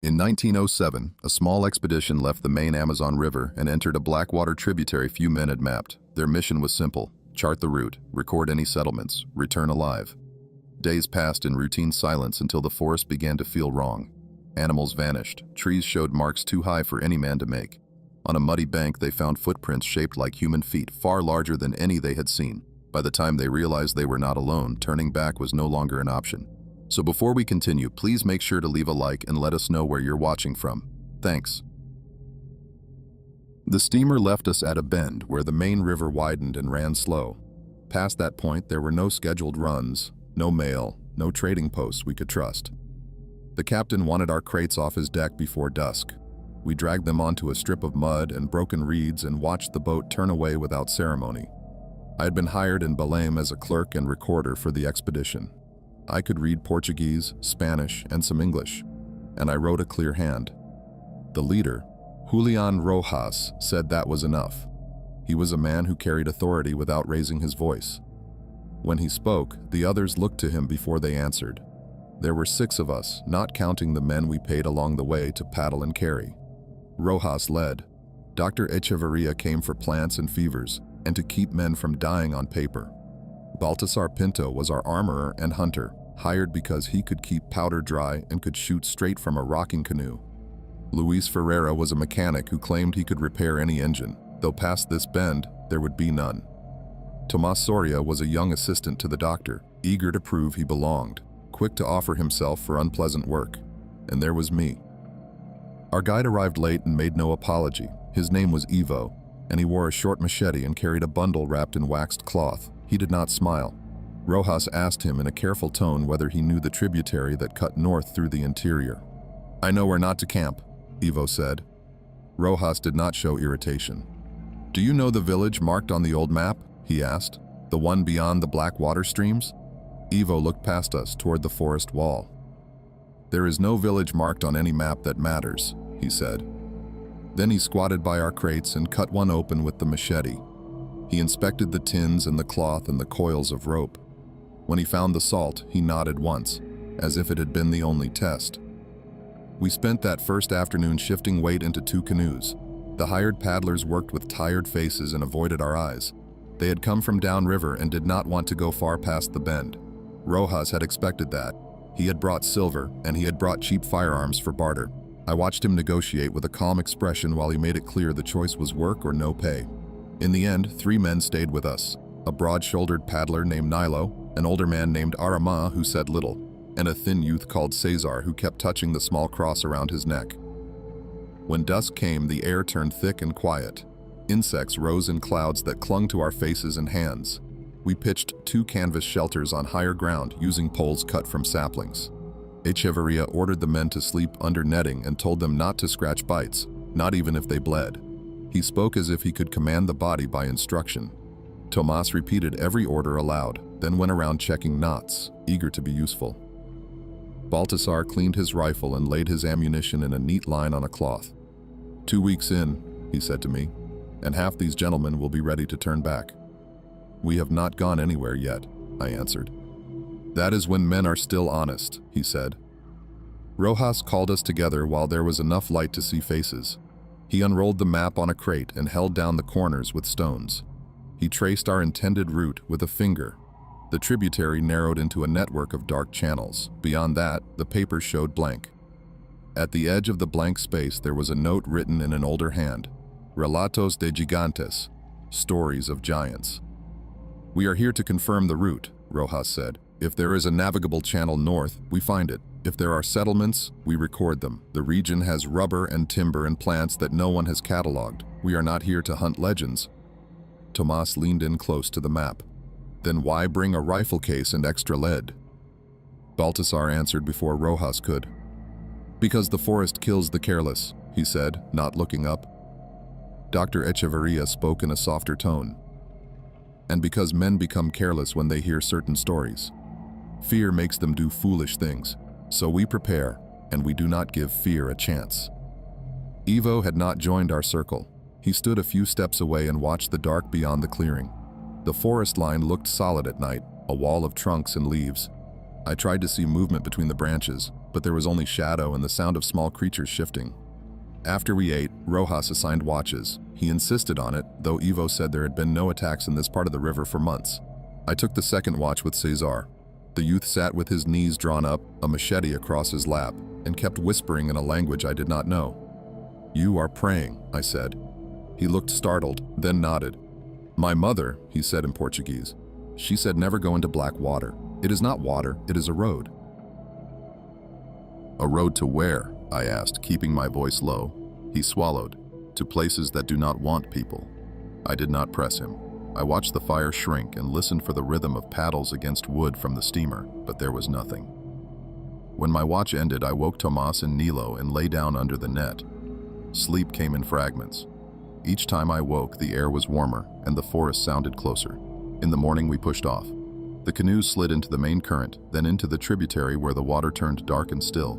In 1907, a small expedition left the main Amazon River and entered a blackwater tributary few men had mapped. Their mission was simple: chart the route, record any settlements, return alive. Days passed in routine silence until the forest began to feel wrong. Animals vanished. Trees showed marks too high for any man to make. On a muddy bank, they found footprints shaped like human feet, far larger than any they had seen. By the time they realized they were not alone, turning back was no longer an option. So before we continue, please make sure to leave a like and let us know where you're watching from. Thanks. The steamer left us at a bend where the main river widened and ran slow. Past that point, there were no scheduled runs, no mail, no trading posts we could trust. The captain wanted our crates off his deck before dusk. We dragged them onto a strip of mud and broken reeds and watched the boat turn away without ceremony. I had been hired in Belém as a clerk and recorder for the expedition. I could read Portuguese, Spanish, and some English, and I wrote a clear hand. The leader, Julian Rojas, said that was enough. He was a man who carried authority without raising his voice. When he spoke, the others looked to him before they answered. There were 6 of us, not counting the men we paid along the way to paddle and carry. Rojas led. Dr. Echeverria came for plants and fevers, and to keep men from dying on paper. Baltasar Pinto was our armorer and hunter, hired because he could keep powder dry and could shoot straight from a rocking canoe. Luis Ferreira was a mechanic who claimed he could repair any engine, though past this bend, there would be none. Tomas Soria was a young assistant to the doctor, eager to prove he belonged, quick to offer himself for unpleasant work. And there was me. Our guide arrived late and made no apology. His name was Ivo, and he wore a short machete and carried a bundle wrapped in waxed cloth. He did not smile. Rojas asked him in a careful tone whether he knew the tributary that cut north through the interior. "I know where not to camp," Ivo said. Rojas did not show irritation. "Do you know the village marked on the old map?" he asked. "The one beyond the black water streams?" Ivo looked past us toward the forest wall. "There is no village marked on any map that matters," he said. Then he squatted by our crates and cut one open with the machete. He inspected the tins and the cloth and the coils of rope. When he found the salt, he nodded once, as if it had been the only test. We spent that first afternoon shifting weight into 2 canoes. The hired paddlers worked with tired faces and avoided our eyes. They had come from downriver and did not want to go far past the bend. Rojas had expected that. He had brought silver, and he had brought cheap firearms for barter. I watched him negotiate with a calm expression while he made it clear the choice was work or no pay. In the end, 3 men stayed with us: a broad-shouldered paddler named Nilo, an older man named Arama who said little, and a thin youth called Cesar who kept touching the small cross around his neck. When dusk came, the air turned thick and quiet. Insects rose in clouds that clung to our faces and hands. We pitched 2 canvas shelters on higher ground using poles cut from saplings. Echeverria ordered the men to sleep under netting and told them not to scratch bites, not even if they bled. He spoke as if he could command the body by instruction. Tomas repeated every order aloud, then went around checking knots, eager to be useful. Baltasar cleaned his rifle and laid his ammunition in a neat line on a cloth. 2 weeks in, he said to me, and half these gentlemen will be ready to turn back. "We have not gone anywhere yet," I answered. "That is when men are still honest," he said. Rojas called us together while there was enough light to see faces. He unrolled the map on a crate and held down the corners with stones. He traced our intended route with a finger. The tributary narrowed into a network of dark channels. Beyond that, the paper showed blank. At the edge of the blank space, there was a note written in an older hand: "Relatos de Gigantes," stories of giants. "We are here to confirm the route," Rojas said. "If there is a navigable channel north, we find it. If there are settlements, we record them. The region has rubber and timber and plants that no one has cataloged. We are not here to hunt legends." Tomas leaned in close to the map. "Then why bring a rifle case and extra lead?" Baltasar answered before Rojas could. "Because the forest kills the careless," he said, not looking up. Dr. Echeverria spoke in a softer tone. "And because men become careless when they hear certain stories. Fear makes them do foolish things. So we prepare, and we do not give fear a chance." Ivo had not joined our circle. He stood a few steps away and watched the dark beyond the clearing. The forest line looked solid at night, a wall of trunks and leaves. I tried to see movement between the branches, but there was only shadow and the sound of small creatures shifting. After we ate, Rojas assigned watches. He insisted on it, though Ivo said there had been no attacks in this part of the river for months. I took the second watch with Cesar. The youth sat with his knees drawn up, a machete across his lap, and kept whispering in a language I did not know. "You are praying," I said. He looked startled, then nodded. "My mother," he said in Portuguese. "She said never go into black water. It is not water, it is a road." "A road to where?" I asked, keeping my voice low. He swallowed. "To places that do not want people." I did not press him. I watched the fire shrink and listened for the rhythm of paddles against wood from the steamer, but there was nothing. When my watch ended, I woke Tomas and Nilo and lay down under the net. Sleep came in fragments. Each time I woke, the air was warmer and the forest sounded closer. In the morning, we pushed off. The canoes slid into the main current, then into the tributary where the water turned dark and still.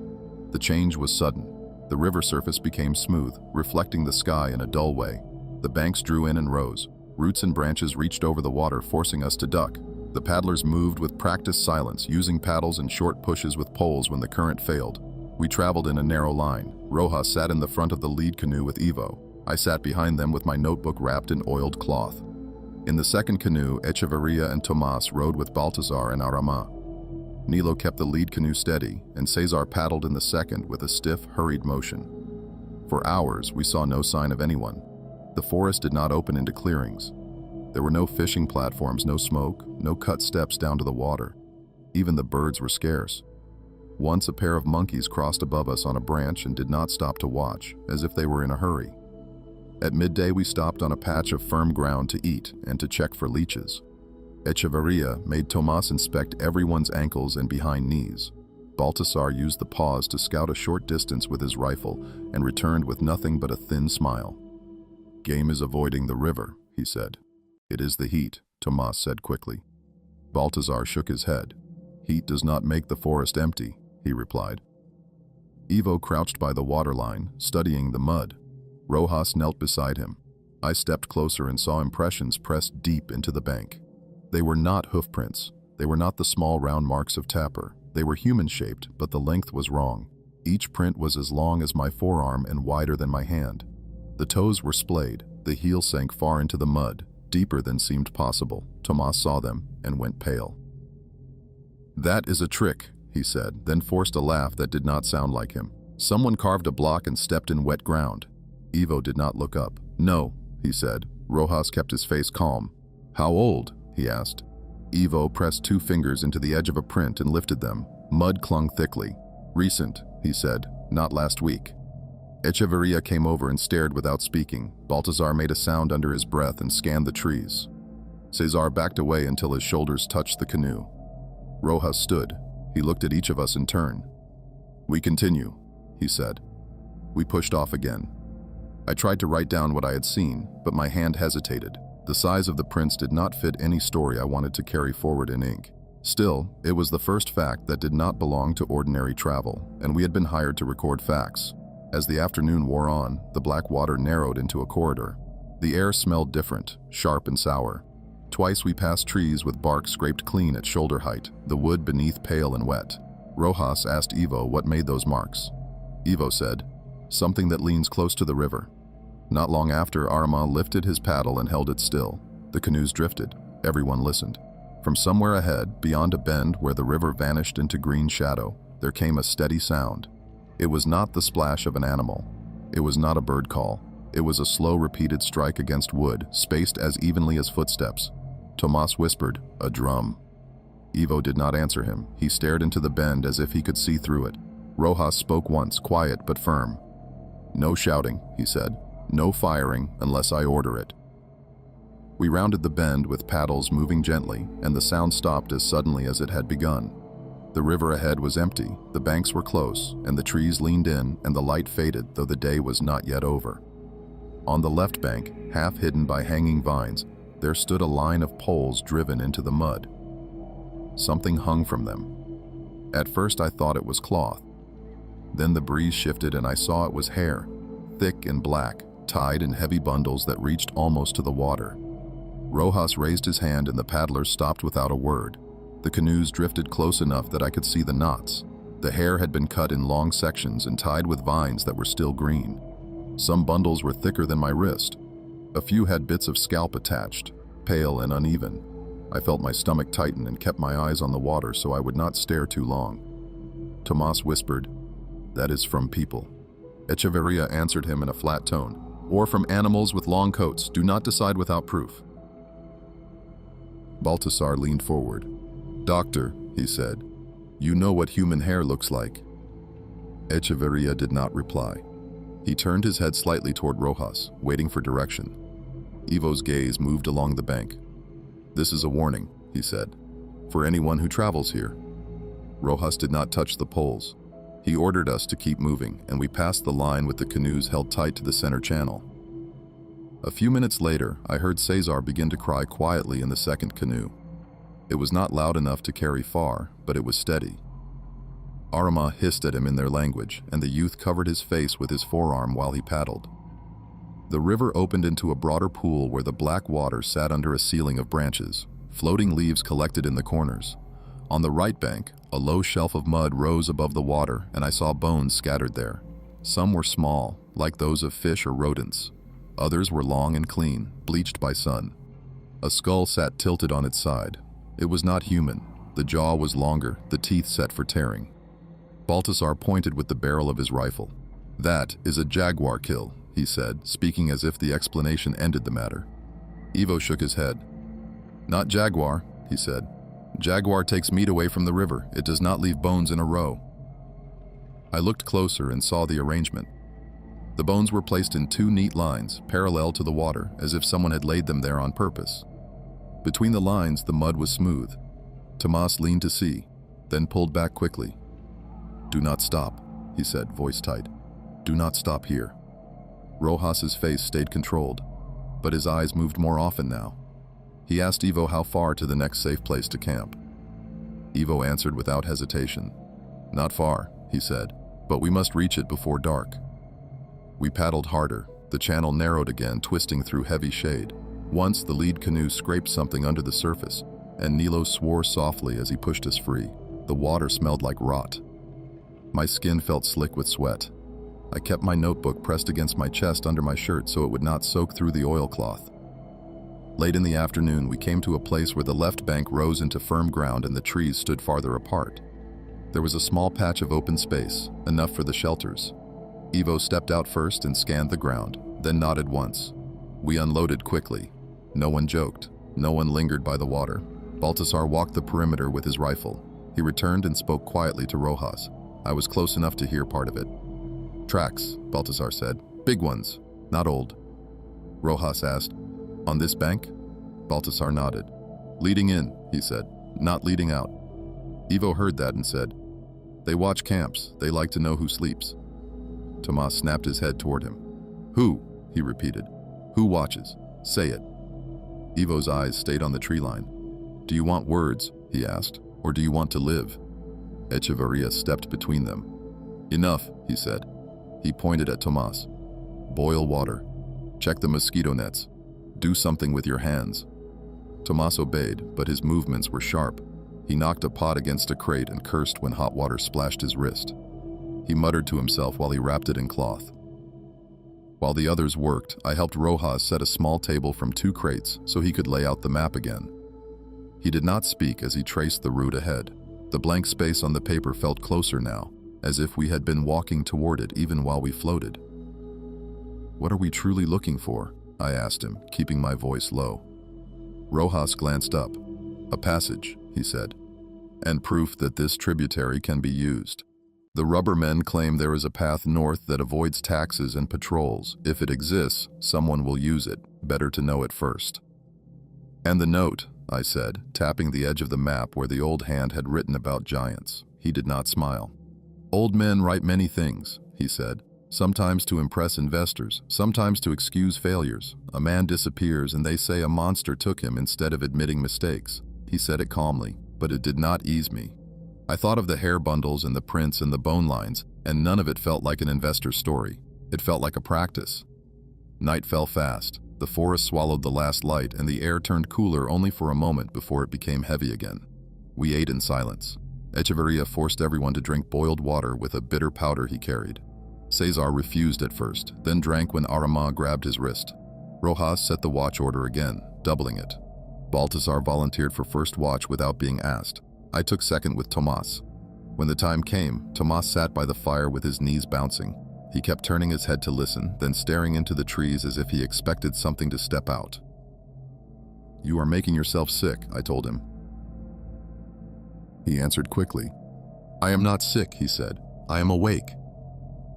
The change was sudden. The river surface became smooth, reflecting the sky in a dull way. The banks drew in and rose. Roots and branches reached over the water, forcing us to duck. The paddlers moved with practiced silence, using paddles and short pushes with poles when the current failed. We traveled in a narrow line. Rojas sat in the front of the lead canoe with Ivo. I sat behind them with my notebook wrapped in oiled cloth. In the second canoe, Echeverria and Tomas rowed with Baltazar and Arama. Nilo kept the lead canoe steady, and Cesar paddled in the second with a stiff, hurried motion. For hours, we saw no sign of anyone. The forest did not open into clearings. There were no fishing platforms, no smoke, no cut steps down to the water. Even the birds were scarce. Once a pair of monkeys crossed above us on a branch and did not stop to watch, as if they were in a hurry. At midday, we stopped on a patch of firm ground to eat and to check for leeches. Echeverria made Tomas inspect everyone's ankles and behind knees. Baltasar used the pause to scout a short distance with his rifle and returned with nothing but a thin smile. "Game is avoiding the river," he said. "It is the heat," Tomas said quickly. Baltazar shook his head. "Heat does not make the forest empty," he replied. Ivo crouched by the waterline, studying the mud. Rojas knelt beside him. I stepped closer and saw impressions pressed deep into the bank. They were not hoofprints. They were not the small round marks of Tapper. They were human-shaped, but the length was wrong. Each print was as long as my forearm and wider than my hand. The toes were splayed. The heel sank far into the mud, deeper than seemed possible. Tomas saw them and went pale. "That is a trick," he said, then forced a laugh that did not sound like him. "Someone carved a block and stepped in wet ground." Ivo did not look up. "No," he said. Rojas kept his face calm. "How old?" he asked. Ivo pressed 2 fingers into the edge of a print and lifted them. Mud clung thickly. "Recent," he said. "Not last week." Echeverria came over and stared without speaking. Baltazar made a sound under his breath and scanned the trees. Cesar backed away until his shoulders touched the canoe. Rojas stood. He looked at each of us in turn. "We continue," he said. We pushed off again. I tried to write down what I had seen, but my hand hesitated. The size of the prints did not fit any story I wanted to carry forward in ink. Still, it was the first fact that did not belong to ordinary travel, and we had been hired to record facts. As the afternoon wore on, the black water narrowed into a corridor. The air smelled different, sharp and sour. Twice we passed trees with bark scraped clean at shoulder height, the wood beneath pale and wet. Rojas asked Ivo what made those marks. Ivo said, "Something that leans close to the river." Not long after, Arama lifted his paddle and held it still. The canoes drifted. Everyone listened. From somewhere ahead, beyond a bend where the river vanished into green shadow, there came a steady sound. It was not the splash of an animal. It was not a bird call. It was a slow, repeated strike against wood, spaced as evenly as footsteps. Tomas whispered, "A drum." Ivo did not answer him. He stared into the bend as if he could see through it. Rojas spoke once, quiet but firm. "No shouting," he said. "No firing unless I order it." We rounded the bend with paddles moving gently, and the sound stopped as suddenly as it had begun. The river ahead was empty, the banks were close, and the trees leaned in, and the light faded, though the day was not yet over. On the left bank, half hidden by hanging vines, there stood a line of poles driven into the mud. Something hung from them. At first I thought it was cloth. Then the breeze shifted and I saw it was hair, thick and black, tied in heavy bundles that reached almost to the water. Rojas raised his hand and the paddlers stopped without a word. The canoes drifted close enough that I could see the knots. The hair had been cut in long sections and tied with vines that were still green. Some bundles were thicker than my wrist. A few had bits of scalp attached, pale and uneven. I felt my stomach tighten and kept my eyes on the water so I would not stare too long. Tomas whispered, "That is from people." Echeverria answered him in a flat tone, "Or from animals with long coats. Do not decide without proof." Baltasar leaned forward. "Doctor," he said, "you know what human hair looks like." Echeverria did not reply. He turned his head slightly toward Rojas, waiting for direction. Ivo's gaze moved along the bank. "This is a warning," he said, "for anyone who travels here." Rojas did not touch the poles. He ordered us to keep moving, and we passed the line with the canoes held tight to the center channel. A few minutes later, I heard Cesar begin to cry quietly in the second canoe. It was not loud enough to carry far, but it was steady. Arama hissed at him in their language, and the youth covered his face with his forearm while he paddled. The river opened into a broader pool where the black water sat under a ceiling of branches, floating leaves collected in the corners. On the right bank, a low shelf of mud rose above the water, and I saw bones scattered there. Some were small, like those of fish or rodents. Others were long and clean, bleached by sun. A skull sat tilted on its side. It was not human. The jaw was longer, the teeth set for tearing. Baltasar pointed with the barrel of his rifle. "That is a jaguar kill," he said, speaking as if the explanation ended the matter. Ivo shook his head. "Not jaguar," he said. "Jaguar takes meat away from the river. It does not leave bones in a row." I looked closer and saw the arrangement. The bones were placed in two neat lines, parallel to the water, as if someone had laid them there on purpose. Between the lines, the mud was smooth. Tomas leaned to see, then pulled back quickly. "Do not stop," he said, voice tight. "Do not stop here." Rojas's face stayed controlled, but his eyes moved more often now. He asked Ivo how far to the next safe place to camp. Ivo answered without hesitation. "Not far," he said, "but we must reach it before dark." We paddled harder. The channel narrowed again, twisting through heavy shade. Once the lead canoe scraped something under the surface, and Nilo swore softly as he pushed us free. The water smelled like rot. My skin felt slick with sweat. I kept my notebook pressed against my chest under my shirt so it would not soak through the oilcloth. Late in the afternoon, we came to a place where the left bank rose into firm ground and the trees stood farther apart. There was a small patch of open space, enough for the shelters. Ivo stepped out first and scanned the ground, then nodded once. We unloaded quickly. No one joked. No one lingered by the water. Baltasar walked the perimeter with his rifle. He returned and spoke quietly to Rojas. I was close enough to hear part of it. "Tracks," Baltasar said. "Big ones, not old." Rojas asked, "On this bank?" Baltasar nodded. "Leading in," he said, "not leading out." Ivo heard that and said, "They watch camps. They like to know who sleeps." Tomas snapped his head toward him. "Who?" he repeated. "Who watches? Say it." Ivo's eyes stayed on the tree line. "Do you want words?" he asked, "or do you want to live?" Echeverria stepped between them. "Enough," he said. He pointed at Tomas. "Boil water. Check the mosquito nets. Do something with your hands." Tomas obeyed, but his movements were sharp. He knocked a pot against a crate and cursed when hot water splashed his wrist. He muttered to himself while he wrapped it in cloth. While the others worked, I helped Rojas set a small table from 2 crates so he could lay out the map again. He did not speak as he traced the route ahead. The blank space on the paper felt closer now, as if we had been walking toward it even while we floated. "What are we truly looking for?" I asked him, keeping my voice low. Rojas glanced up. "A passage," he said, "and proof that this tributary can be used. The rubber men claim there is a path north that avoids taxes and patrols. If it exists, someone will use it. Better to know it first." "And the note," I said, tapping the edge of the map where the old hand had written about giants. He did not smile. "Old men write many things," he said, "sometimes to impress investors, sometimes to excuse failures. A man disappears and they say a monster took him instead of admitting mistakes." He said it calmly, but it did not ease me. I thought of the hair bundles and the prints and the bone lines, and none of it felt like an investor's story. It felt like a practice. Night fell fast. The forest swallowed the last light, and the air turned cooler only for a moment before it became heavy again. We ate in silence. Echeverria forced everyone to drink boiled water with a bitter powder he carried. Cesar refused at first, then drank when Arama grabbed his wrist. Rojas set the watch order again, doubling it. Baltasar volunteered for first watch without being asked. I took second with Tomas. When the time came, Tomas sat by the fire with his knees bouncing. He kept turning his head to listen, then staring into the trees as if he expected something to step out. "You are making yourself sick," I told him. He answered quickly. "I am not sick," he said. "I am awake."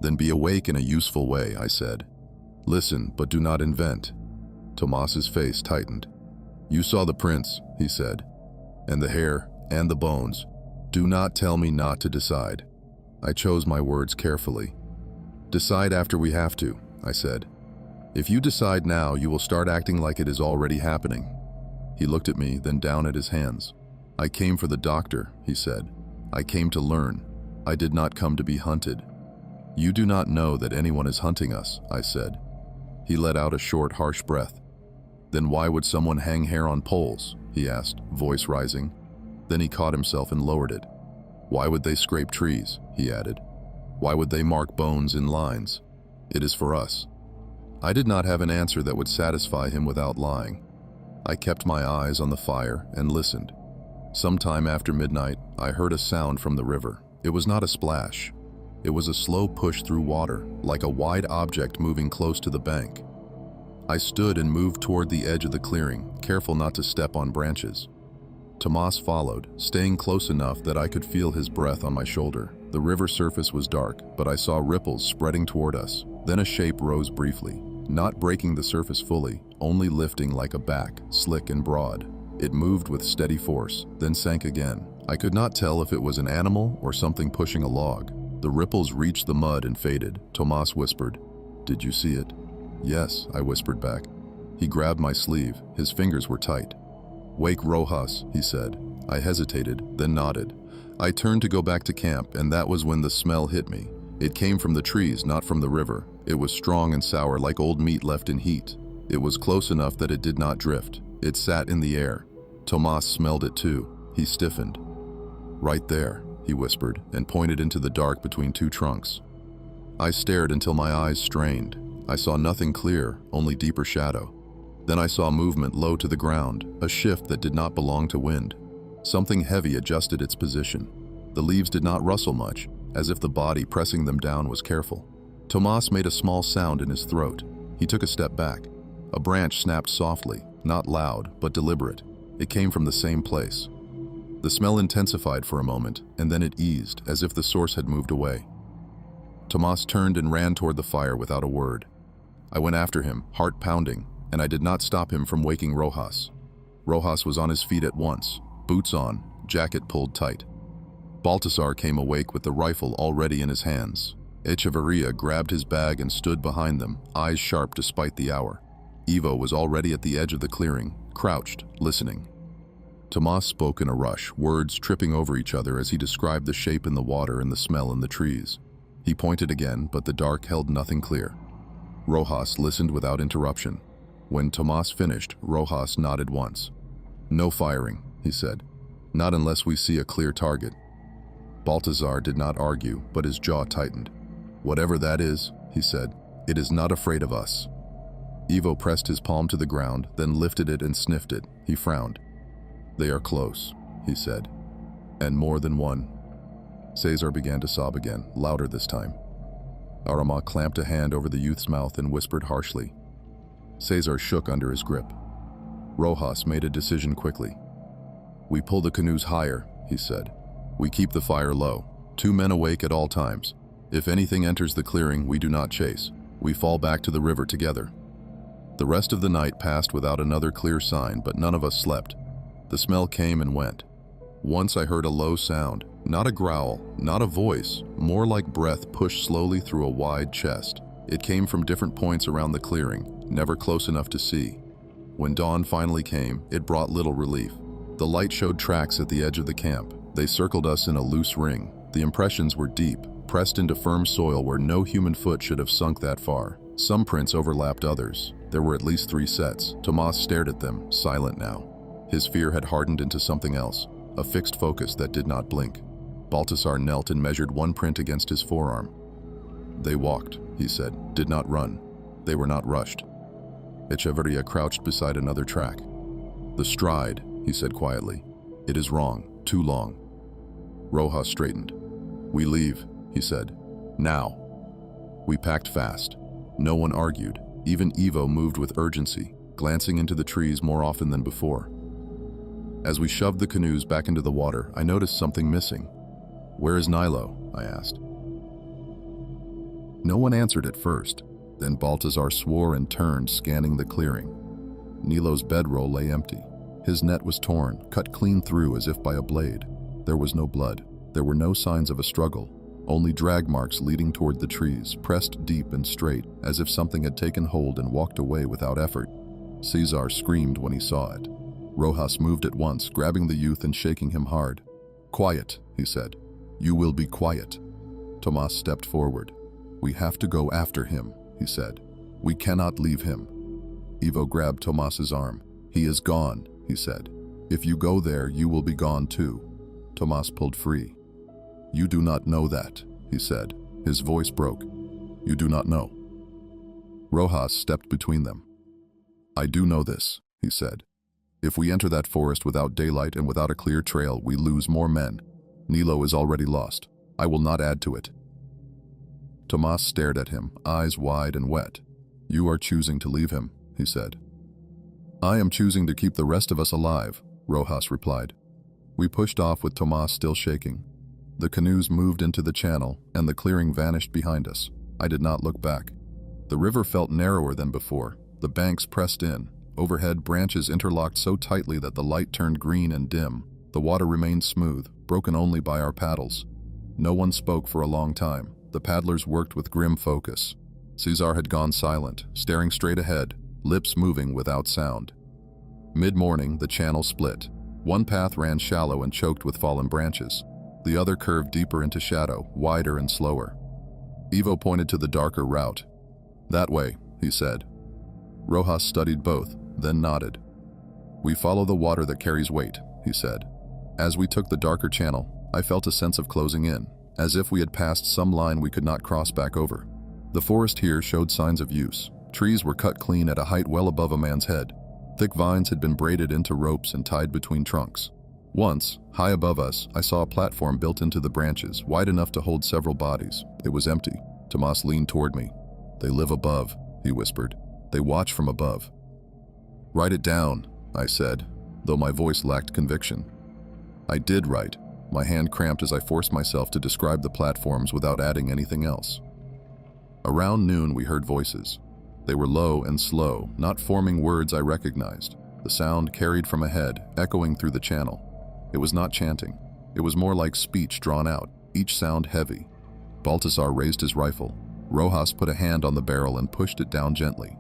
"Then be awake in a useful way," I said. "Listen, but do not invent." Tomas's face tightened. "You saw the prints," he said, "and the hair, and the bones. Do not tell me not to decide." I chose my words carefully. "Decide after we have to," I said. "If you decide now, you will start acting like it is already happening." He looked at me, then down at his hands. "I came for the doctor," he said. "I came to learn. I did not come to be hunted." "You do not know that anyone is hunting us," I said. He let out a short, harsh breath. "Then why would someone hang hair on poles?" he asked, voice rising. Then he caught himself and lowered it. "Why would they scrape trees?" he added. "Why would they mark bones in lines? It is for us." I did not have an answer that would satisfy him without lying. I kept my eyes on the fire and listened. Sometime after midnight, I heard a sound from the river. It was not a splash. It was a slow push through water, like a wide object moving close to the bank. I stood and moved toward the edge of the clearing, careful not to step on branches. Tomas followed, staying close enough that I could feel his breath on my shoulder. The river surface was dark, but I saw ripples spreading toward us. Then a shape rose briefly, not breaking the surface fully, only lifting like a back, slick and broad. It moved with steady force, then sank again. I could not tell if it was an animal or something pushing a log. The ripples reached the mud and faded. Tomas whispered, "Did you see it?" "Yes," I whispered back. He grabbed my sleeve. His fingers were tight. "Wake Rojas," he said. I hesitated, then nodded. I turned to go back to camp, and that was when the smell hit me. It came from the trees, not from the river. It was strong and sour, like old meat left in heat. It was close enough that it did not drift. It sat in the air. Tomas smelled it too. He stiffened. "Right there," he whispered, and pointed into the dark between two trunks. I stared until my eyes strained. I saw nothing clear, only deeper shadow. Then I saw movement low to the ground, a shift that did not belong to wind. Something heavy adjusted its position. The leaves did not rustle much, as if the body pressing them down was careful. Tomas made a small sound in his throat. He took a step back. A branch snapped softly, not loud, but deliberate. It came from the same place. The smell intensified for a moment, and then it eased, as if the source had moved away. Tomas turned and ran toward the fire without a word. I went after him, heart pounding, and I did not stop him from waking Rojas. Rojas was on his feet at once, boots on, jacket pulled tight. Baltasar came awake with the rifle already in his hands. Echeverria grabbed his bag and stood behind them, eyes sharp despite the hour. Ivo was already at the edge of the clearing, crouched, listening. Tomas spoke in a rush, words tripping over each other as he described the shape in the water and the smell in the trees. He pointed again, but the dark held nothing clear. Rojas listened without interruption. When Tomas finished, Rojas nodded once. "No firing," he said. "Not unless we see a clear target." Baltasar did not argue, but his jaw tightened. "Whatever that is," he said, "it is not afraid of us." Ivo pressed his palm to the ground, then lifted it and sniffed it. He frowned. "They are close," he said. "And more than one." Cesar began to sob again, louder this time. Arama clamped a hand over the youth's mouth and whispered harshly. Cesar shook under his grip. Rojas made a decision quickly. "We pull the canoes higher," he said. "We keep the fire low. 2 men awake at all times. If anything enters the clearing, we do not chase. We fall back to the river together." The rest of the night passed without another clear sign, but none of us slept. The smell came and went. Once I heard a low sound, not a growl, not a voice, more like breath pushed slowly through a wide chest. It came from different points around the clearing, never close enough to see. When dawn finally came, it brought little relief. The light showed tracks at the edge of the camp. They circled us in a loose ring. The impressions were deep, pressed into firm soil where no human foot should have sunk that far. Some prints overlapped others. There were at least 3 sets. Tomas stared at them, silent now. His fear had hardened into something else, a fixed focus that did not blink. Baltasar knelt and measured one print against his forearm. They walked, he said, did not run. They were not rushed. Echeverria crouched beside another track. The stride, he said quietly. It is wrong, too long. Rojas straightened. We leave, he said. Now. We packed fast. No one argued. Even Ivo moved with urgency, glancing into the trees more often than before. As we shoved the canoes back into the water, I noticed something missing. Where is Nilo? I asked. No one answered at first. Then Baltasar swore and turned, scanning the clearing. Nilo's bedroll lay empty. His net was torn, cut clean through as if by a blade. There was no blood. There were no signs of a struggle, only drag marks leading toward the trees, pressed deep and straight, as if something had taken hold and walked away without effort. Cesar screamed when he saw it. Rojas moved at once, grabbing the youth and shaking him hard. Quiet, he said. You will be quiet. Tomas stepped forward. We have to go after him, he said. We cannot leave him. Ivo grabbed Tomas's arm. He is gone, he said. If you go there, you will be gone too. Tomas pulled free. You do not know that, he said. His voice broke. You do not know. Rojas stepped between them. I do know this, he said. If we enter that forest without daylight and without a clear trail, we lose more men. Nilo is already lost. I will not add to it. Tomas stared at him, eyes wide and wet. You are choosing to leave him, he said. I am choosing to keep the rest of us alive, Rojas replied. We pushed off with Tomas still shaking. The canoes moved into the channel, and the clearing vanished behind us. I did not look back. The river felt narrower than before. The banks pressed in. Overhead, branches interlocked so tightly that the light turned green and dim. The water remained smooth, broken only by our paddles. No one spoke for a long time. The paddlers worked with grim focus. Cesar had gone silent, staring straight ahead, lips moving without sound. Mid-morning, the channel split. One path ran shallow and choked with fallen branches. The other curved deeper into shadow, wider and slower. Ivo pointed to the darker route. That way, he said. Rojas studied both, then nodded. We follow the water that carries weight, he said. As we took the darker channel, I felt a sense of closing in, as if we had passed some line we could not cross back over. The forest here showed signs of use. Trees were cut clean at a height well above a man's head. Thick vines had been braided into ropes and tied between trunks. Once, high above us, I saw a platform built into the branches, wide enough to hold several bodies. It was empty. Tomas leaned toward me. They live above, he whispered. They watch from above. Write it down, I said, though my voice lacked conviction. I did write. My hand cramped as I forced myself to describe the platforms without adding anything else. Around noon, we heard voices. They were low and slow, not forming words I recognized. The sound carried from ahead, echoing through the channel. It was not chanting. It was more like speech drawn out, each sound heavy. Baltasar raised his rifle. Rojas put a hand on the barrel and pushed it down gently.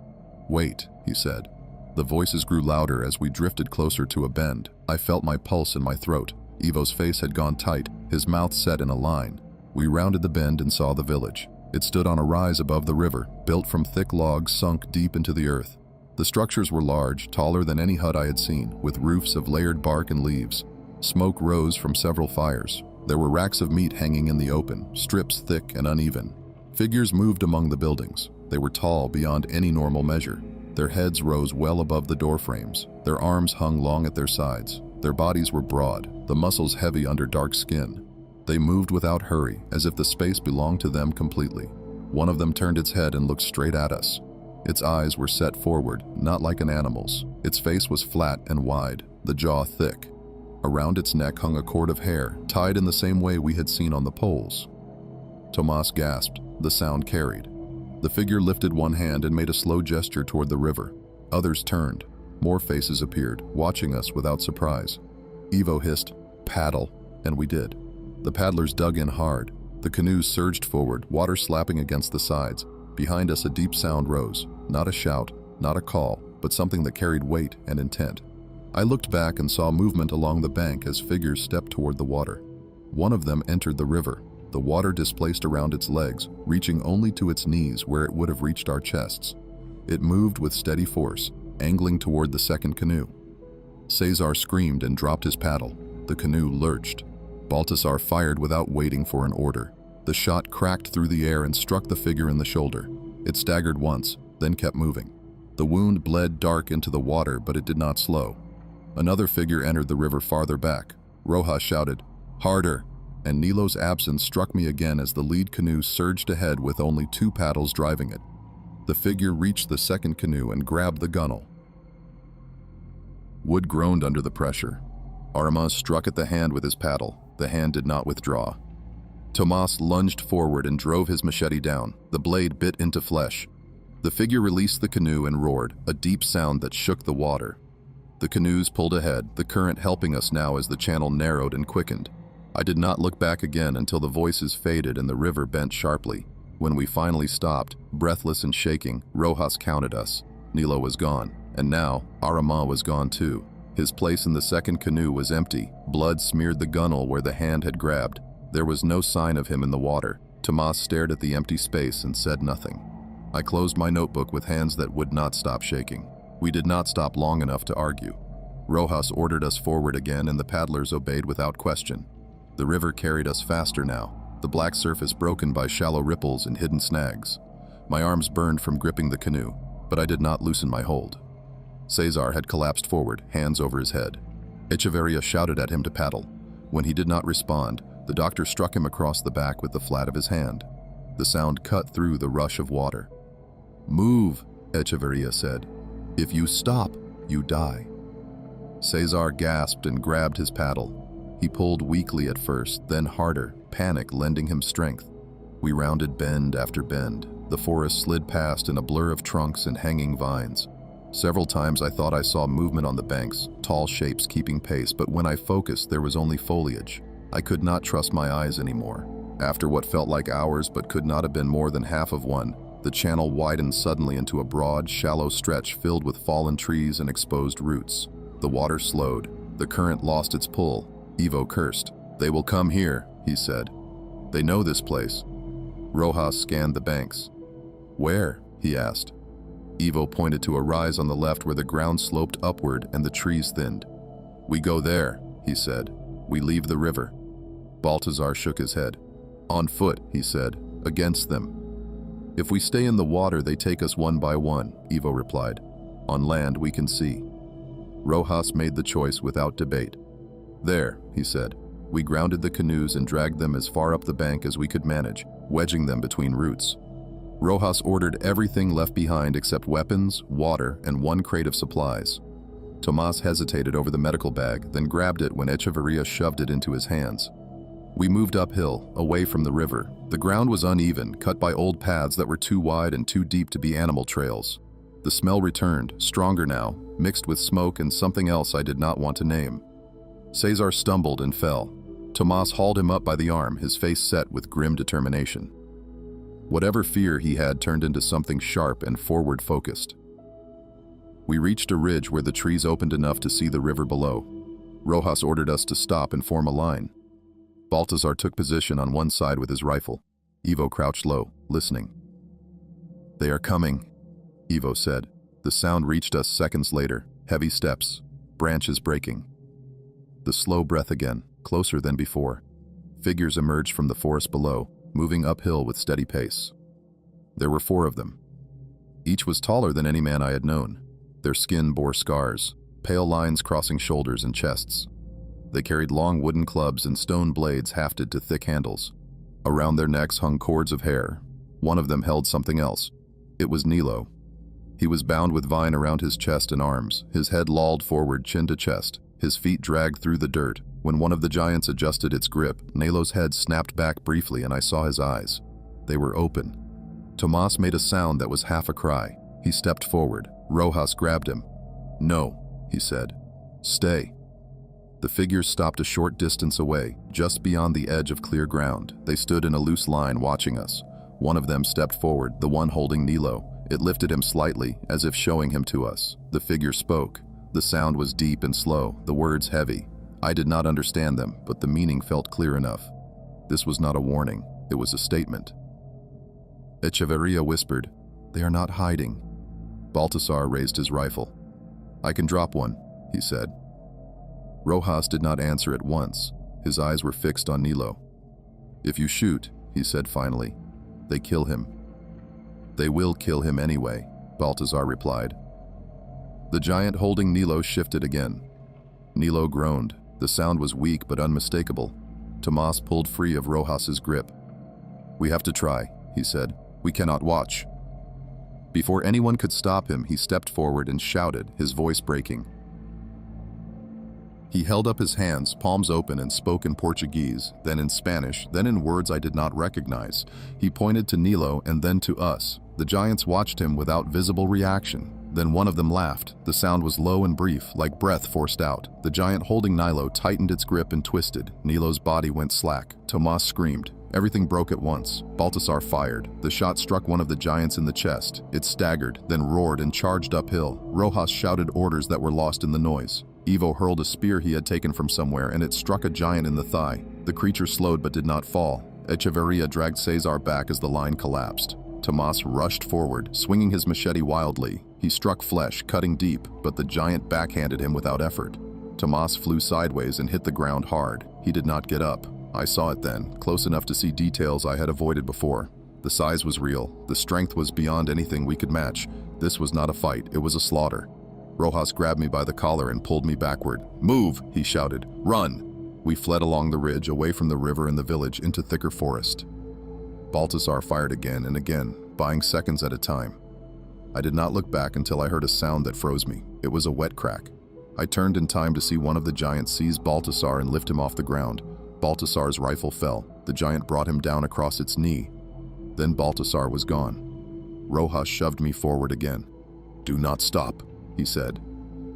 Wait, he said. The voices grew louder as we drifted closer to a bend. I felt my pulse in my throat. Ivo's face had gone tight, his mouth set in a line. We rounded the bend and saw the village. It stood on a rise above the river, built from thick logs sunk deep into the earth. The structures were large, taller than any hut I had seen, with roofs of layered bark and leaves. Smoke rose from several fires. There were racks of meat hanging in the open, strips thick and uneven. Figures moved among the buildings. They were tall beyond any normal measure. Their heads rose well above the door frames. Their arms hung long at their sides. Their bodies were broad, the muscles heavy under dark skin. They moved without hurry, as if the space belonged to them completely. One of them turned its head and looked straight at us. Its eyes were set forward, not like an animal's. Its face was flat and wide, the jaw thick. Around its neck hung a cord of hair, tied in the same way we had seen on the poles. Tomas gasped. The sound carried. The figure lifted one hand and made a slow gesture toward the river. Others turned. More faces appeared, watching us without surprise. Ivo hissed, "Paddle," and we did. The paddlers dug in hard. The canoes surged forward, water slapping against the sides. Behind us a deep sound rose. Not a shout, not a call, but something that carried weight and intent. I looked back and saw movement along the bank as figures stepped toward the water. One of them entered the river. The water displaced around its legs, reaching only to its knees where it would have reached our chests. It moved with steady force, angling toward the second canoe. Cesar screamed and dropped his paddle. The canoe lurched. Baltasar fired without waiting for an order. The shot cracked through the air and struck the figure in the shoulder. It staggered once, then kept moving. The wound bled dark into the water, but it did not slow. Another figure entered the river farther back. Rojas shouted, "Harder!" And Nilo's absence struck me again as the lead canoe surged ahead with only 2 paddles driving it. The figure reached the second canoe and grabbed the gunwale. Wood groaned under the pressure. Aramas struck at the hand with his paddle. The hand did not withdraw. Tomas lunged forward and drove his machete down. The blade bit into flesh. The figure released the canoe and roared, a deep sound that shook the water. The canoes pulled ahead, the current helping us now as the channel narrowed and quickened. I did not look back again until the voices faded and the river bent sharply. When we finally stopped, breathless and shaking, Rojas counted us. Nilo was gone, and now Aramas was gone too. His place in the second canoe was empty. Blood smeared the gunwale where the hand had grabbed. There was no sign of him in the water. Tomas stared at the empty space and said nothing. I closed my notebook with hands that would not stop shaking. We did not stop long enough to argue. Rojas ordered us forward again and the paddlers obeyed without question. The river carried us faster now, the black surface broken by shallow ripples and hidden snags. My arms burned from gripping the canoe, but I did not loosen my hold. Cesar had collapsed forward, hands over his head. Echeverria shouted at him to paddle. When he did not respond, the doctor struck him across the back with the flat of his hand. The sound cut through the rush of water. "Move," Echeverria said. "If you stop, you die." Cesar gasped and grabbed his paddle. He pulled weakly at first, then harder, panic lending him strength. We rounded bend after bend. The forest slid past in a blur of trunks and hanging vines. Several times I thought I saw movement on the banks, tall shapes keeping pace, but when I focused, there was only foliage. I could not trust my eyes anymore. After what felt like hours but could not have been more than half of one, the channel widened suddenly into a broad, shallow stretch filled with fallen trees and exposed roots. The water slowed. The current lost its pull. Ivo cursed. "They will come here," he said. "They know this place." Rojas scanned the banks. "Where?" he asked. Ivo pointed to a rise on the left where the ground sloped upward and the trees thinned. "We go there," he said. "We leave the river." Baltasar shook his head. "On foot," he said, "against them." "If we stay in the water, they take us one by one," Ivo replied. "On land, we can see." Rojas made the choice without debate. "There," he said. We grounded the canoes and dragged them as far up the bank as we could manage, wedging them between roots. Rojas ordered everything left behind except weapons, water, and 1 crate of supplies. Tomas hesitated over the medical bag, then grabbed it when Echeverria shoved it into his hands. We moved uphill, away from the river. The ground was uneven, cut by old paths that were too wide and too deep to be animal trails. The smell returned, stronger now, mixed with smoke and something else I did not want to name. Cesar stumbled and fell. Tomas hauled him up by the arm, his face set with grim determination. Whatever fear he had turned into something sharp and forward-focused. We reached a ridge where the trees opened enough to see the river below. Rojas ordered us to stop and form a line. Baltasar took position on one side with his rifle. Ivo crouched low, listening. "They are coming," Ivo said. The sound reached us seconds later, heavy steps, branches breaking. The slow breath again, closer than before. Figures emerged from the forest below, moving uphill with steady pace. There were 4 of them. Each was taller than any man I had known. Their skin bore scars, pale lines crossing shoulders and chests. They carried long wooden clubs and stone blades hafted to thick handles. Around their necks hung cords of hair. One of them held something else. It was Nilo. He was bound with vine around his chest and arms, his head lolled forward chin to chest, his feet dragged through the dirt. When one of the giants adjusted its grip, Nilo's head snapped back briefly and I saw his eyes. They were open. Tomas made a sound that was half a cry. He stepped forward. Rojas grabbed him. "No," he said. "Stay." The figures stopped a short distance away, just beyond the edge of clear ground. They stood in a loose line watching us. One of them stepped forward, the one holding Nilo. It lifted him slightly, as if showing him to us. The figure spoke. The sound was deep and slow, the words heavy. I did not understand them, but the meaning felt clear enough. This was not a warning, it was a statement. Echeverria whispered, "They are not hiding." Baltasar raised his rifle. "I can drop one," he said. Rojas did not answer at once. His eyes were fixed on Nilo. "If you shoot," he said finally, "they kill him." "They will kill him anyway," Balthazar replied. The giant holding Nilo shifted again. Nilo groaned. The sound was weak but unmistakable. Tomas pulled free of Rojas's grip. "We have to try," he said. "We cannot watch." Before anyone could stop him, he stepped forward and shouted, his voice breaking. He held up his hands, palms open, and spoke in Portuguese, then in Spanish, then in words I did not recognize. He pointed to Nilo and then to us. The giants watched him without visible reaction. Then one of them laughed. The sound was low and brief, like breath forced out. The giant holding Nilo tightened its grip and twisted. Nilo's body went slack. Tomas screamed. Everything broke at once. Balthazar fired. The shot struck one of the giants in the chest. It staggered, then roared and charged uphill. Rojas shouted orders that were lost in the noise. Ivo hurled a spear he had taken from somewhere, and it struck a giant in the thigh. The creature slowed but did not fall. Echeverria dragged Cesar back as the line collapsed. Tomas rushed forward, swinging his machete wildly. He struck flesh, cutting deep, but the giant backhanded him without effort. Tomas flew sideways and hit the ground hard. He did not get up. I saw it then, close enough to see details I had avoided before. The size was real. The strength was beyond anything we could match. This was not a fight, it was a slaughter. Rojas grabbed me by the collar and pulled me backward. "Move!" he shouted. "Run!" We fled along the ridge, away from the river and the village, into thicker forest. Balthazar fired again and again, buying seconds at a time. I did not look back until I heard a sound that froze me. It was a wet crack. I turned in time to see one of the giants seize Balthazar and lift him off the ground. Balthazar's rifle fell. The giant brought him down across its knee. Then Balthazar was gone. Rojas shoved me forward again. "Do not stop," he said.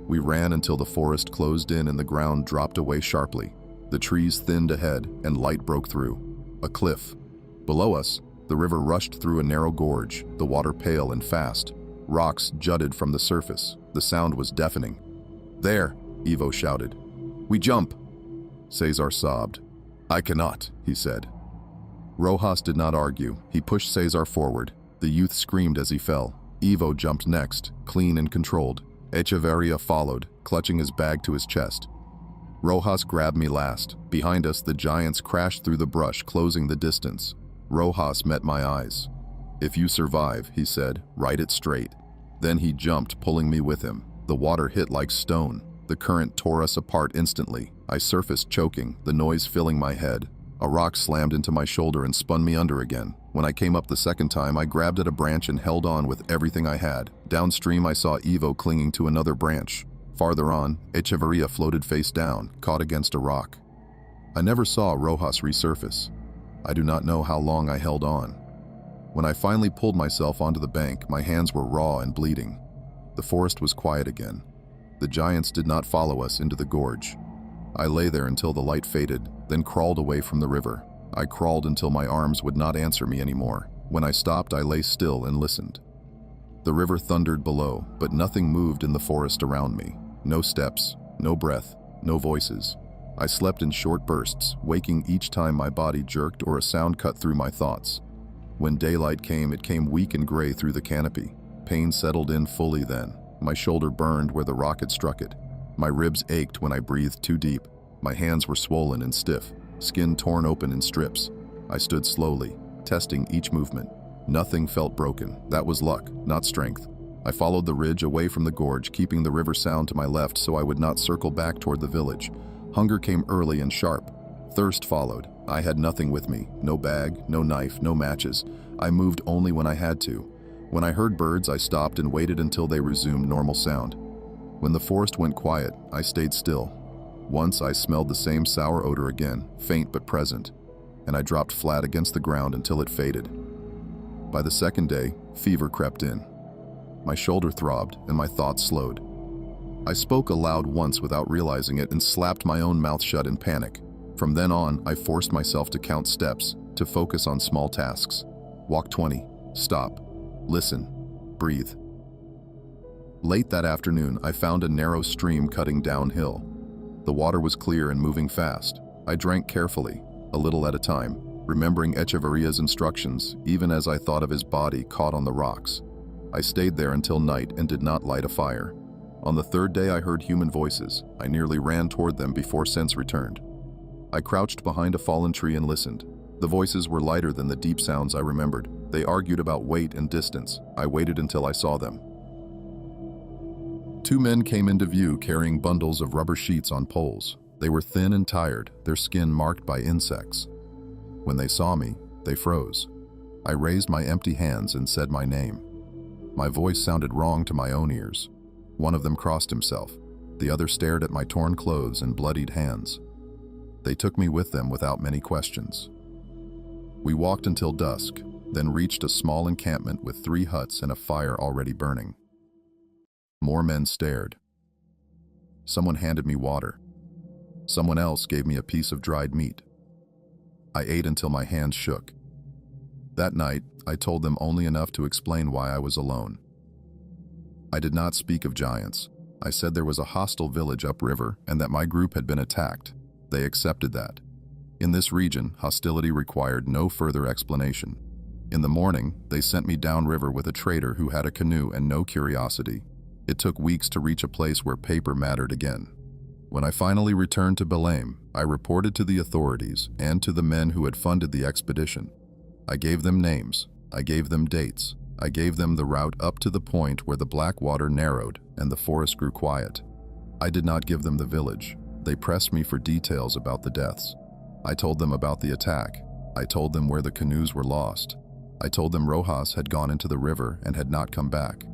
We ran until the forest closed in and the ground dropped away sharply. The trees thinned ahead and light broke through. A cliff. Below us, the river rushed through a narrow gorge, the water pale and fast. Rocks jutted from the surface. The sound was deafening. "There!" Ivo shouted. "We jump!" Cesar sobbed. "I cannot," he said. Rojas did not argue. He pushed Cesar forward. The youth screamed as he fell. Ivo jumped next, clean and controlled. Echeverria followed, clutching his bag to his chest. Rojas grabbed me last. Behind us, the giants crashed through the brush, closing the distance. Rojas met my eyes. "If you survive," he said, "ride it straight." Then he jumped, pulling me with him. The water hit like stone. The current tore us apart instantly. I surfaced choking, the noise filling my head. A rock slammed into my shoulder and spun me under again. When I came up the second time, I grabbed at a branch and held on with everything I had. Downstream, I saw Ivo clinging to another branch. Farther on, Echeverria floated face down, caught against a rock. I never saw Rojas resurface. I do not know how long I held on. When I finally pulled myself onto the bank, my hands were raw and bleeding. The forest was quiet again. The giants did not follow us into the gorge. I lay there until the light faded, then crawled away from the river. I crawled until my arms would not answer me anymore. When I stopped, I lay still and listened. The river thundered below, but nothing moved in the forest around me. No steps, no breath, no voices. I slept in short bursts, waking each time my body jerked or a sound cut through my thoughts. When daylight came, it came weak and gray through the canopy. Pain settled in fully then. My shoulder burned where the rock had struck it. My ribs ached when I breathed too deep. My hands were swollen and stiff, skin torn open in strips. I stood slowly, testing each movement. Nothing felt broken. That was luck, not strength. I followed the ridge away from the gorge, keeping the river sound to my left so I would not circle back toward the village. Hunger came early and sharp. Thirst followed. I had nothing with me. No bag, no knife, no matches. I moved only when I had to. When I heard birds, I stopped and waited until they resumed normal sound. When the forest went quiet, I stayed still. Once I smelled the same sour odor again, faint but present, and I dropped flat against the ground until it faded. By the second day, fever crept in. My shoulder throbbed and my thoughts slowed. I spoke aloud once without realizing it and slapped my own mouth shut in panic. From then on, I forced myself to count steps, to focus on small tasks. Walk 20, stop, listen, breathe. Late that afternoon, I found a narrow stream cutting downhill. The water was clear and moving fast. I drank carefully, a little at a time, remembering Echeverria's instructions, even as I thought of his body caught on the rocks. I stayed there until night and did not light a fire. On the third day, I heard human voices. I nearly ran toward them before sense returned. I crouched behind a fallen tree and listened. The voices were lighter than the deep sounds I remembered. They argued about weight and distance. I waited until I saw them. Two men came into view carrying bundles of rubber sheets on poles. They were thin and tired, their skin marked by insects. When they saw me, they froze. I raised my empty hands and said my name. My voice sounded wrong to my own ears. One of them crossed himself. The other stared at my torn clothes and bloodied hands. They took me with them without many questions. We walked until dusk, then reached a small encampment with 3 huts and a fire already burning. More men stared. Someone handed me water. Someone else gave me a piece of dried meat. I ate until my hands shook. That night, I told them only enough to explain why I was alone. I did not speak of giants. I said there was a hostile village upriver and that my group had been attacked. They accepted that. In this region, hostility required no further explanation. In the morning, they sent me downriver with a trader who had a canoe and no curiosity. It took weeks to reach a place where paper mattered again. When I finally returned to Belém, I reported to the authorities and to the men who had funded the expedition. I gave them names. I gave them dates. I gave them the route up to the point where the black water narrowed and the forest grew quiet. I did not give them the village. They pressed me for details about the deaths. I told them about the attack. I told them where the canoes were lost. I told them Rojas had gone into the river and had not come back.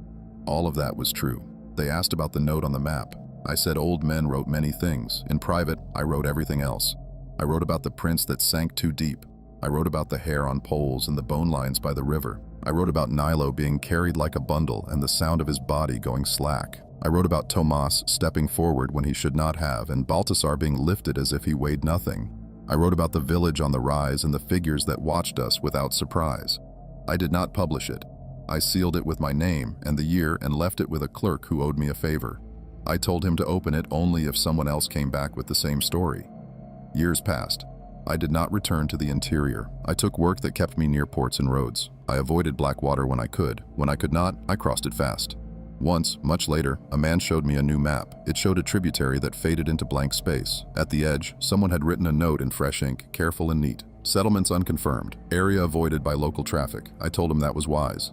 All of that was true. They asked about the note on the map. I said old men wrote many things. In private, I wrote everything else. I wrote about the prints that sank too deep. I wrote about the hair on poles and the bone lines by the river. I wrote about Nilo being carried like a bundle and the sound of his body going slack. I wrote about Tomas stepping forward when he should not have and Baltasar being lifted as if he weighed nothing. I wrote about the village on the rise and the figures that watched us without surprise. I did not publish it. I sealed it with my name and the year and left it with a clerk who owed me a favor. I told him to open it only if someone else came back with the same story. Years passed. I did not return to the interior. I took work that kept me near ports and roads. I avoided black water when I could. When I could not, I crossed it fast. Once, much later, a man showed me a new map. It showed a tributary that faded into blank space. At the edge, someone had written a note in fresh ink, careful and neat. Settlements unconfirmed. Area avoided by local traffic. I told him that was wise.